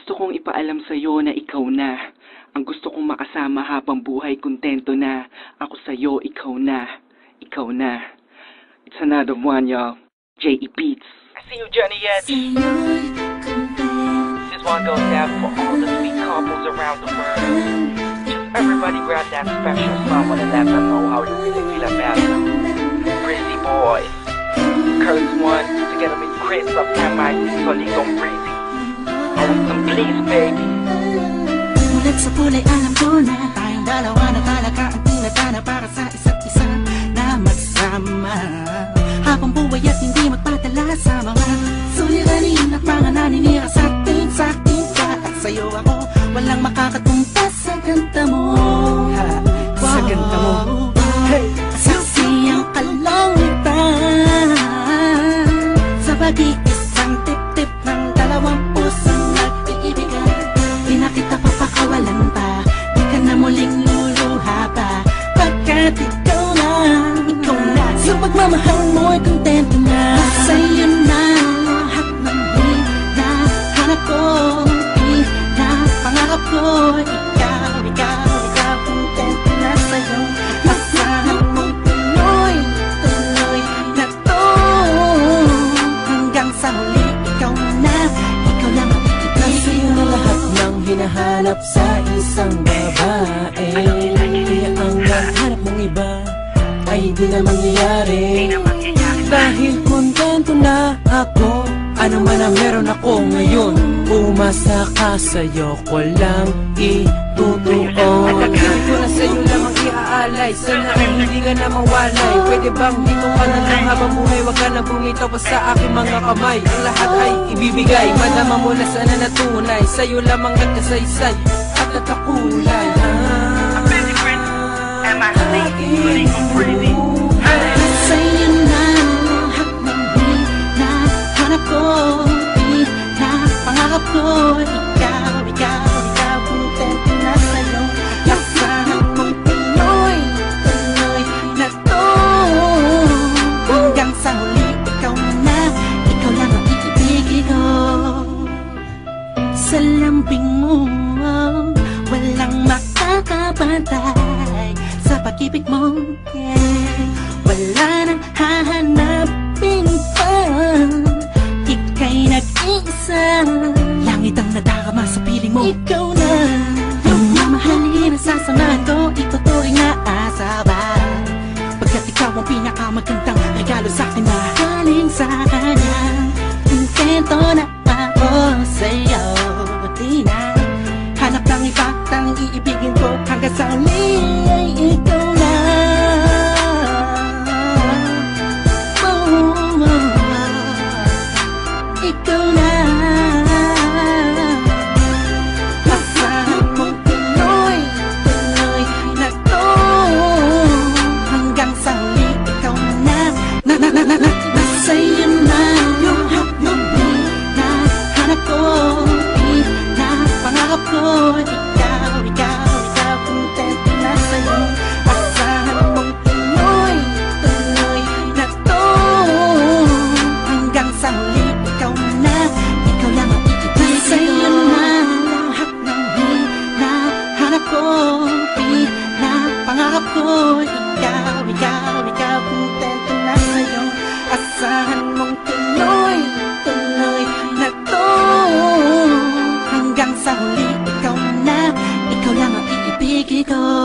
Gusto kong ipaalam sa'yo na ikaw na. Ang gusto kong makasama habang buhay, kontento na. Ako sa'yo, ikaw na. Ikaw na. It's another one, y'all. J.E. Beats. I see you, Johnny Edge. This one goes out for all the sweet couples around the world. Just everybody grab that special someone and let them know how you really feel about them. Crazy boys. Curse one, together with Chris of MIC, Solid on Breezy. I want some please, baby. Mulat sa kulay alam ko na tayong dalawa na talaga ang tinatana para sa isa't isa na magsama habang buhay at hindi magpadala sa mga suliranin at mga naninira sa atin ka at sa'yo ako walang makakatumpas sa ganda mo. Sa ganda mo, hey! Sasiyang kalangitan sa pag-iisang tip-tip ng dalawang pusong nag-iibigan. Di na kita papakawalan pa, di ka na muling luluha pa, pagkat ikaw na sa pagmamahal mo'y kontento na. Sa'yo na lahat ng hinahanap ko, pangarap ko. Ikaw, kontento na sa'yo. Asahan mong tuloy na to hanggang sa huli. Ikaw lang ang ibig. Sa'yo na lahat ng hinahanap sa isang babae, kaya ang nahanap mong iba ay di na mangyayari. Dahil kontento na ako, ano man ang meron ako ngayon, umasa ka sa'yo ko lang itutuon. At akili ko na sa'yo lamang iaalay, sana ay hindi ka na mawalay. Pwede bang dito ka na lang habang buhay, wag ka na bumitaw pa sa aking mga kamay. Ang lahat ay ibibigay, madama mo na sana natunay, sa'yo lamang nagkasaysay at natakulay. I'm busy, Chris. MIC, Solid on Breezy. Sa'yo na lahat ng hinahanap ko, pangarap ko. Ikaw, kontento na sa'yo. Asahan mong tuloy na to hanggang sa huli. Ikaw lang ang iibigin ko. Sa lambing mo, walang makakapantay sa pag-ibig mo, yeah. Wala nang hahanapin pa, ika'y nag-iisa. Langit ang nadarama sa piling mo. Ikaw na yung mamahalin na sasamahan ko, ituturing na asabay, pagkat ikaw ang pinakamagandang regalo sa'kin na galing sa kanya. Kontento na ako sa'yo, di na hanap ng iba, tanging iibigin ko hanggang sa huli ay ikaw na. Ikaw na. Asahan mong tuloy na to hanggang sa huli. Ikaw na. Sa'yo na yung hinahanap ko, pangarap ko. Ikaw, kontento na sa'yo. Asahan mong tuloy na to hanggang sa huli. Ikaw lang ang iibig. Sa'yo na lahat ng hinahanap ko, pangarap ko. Ikaw, kontento na sa'yo. Asahan mong tuloy na to hanggang sa huli. Ikaw lang ang iibig ko.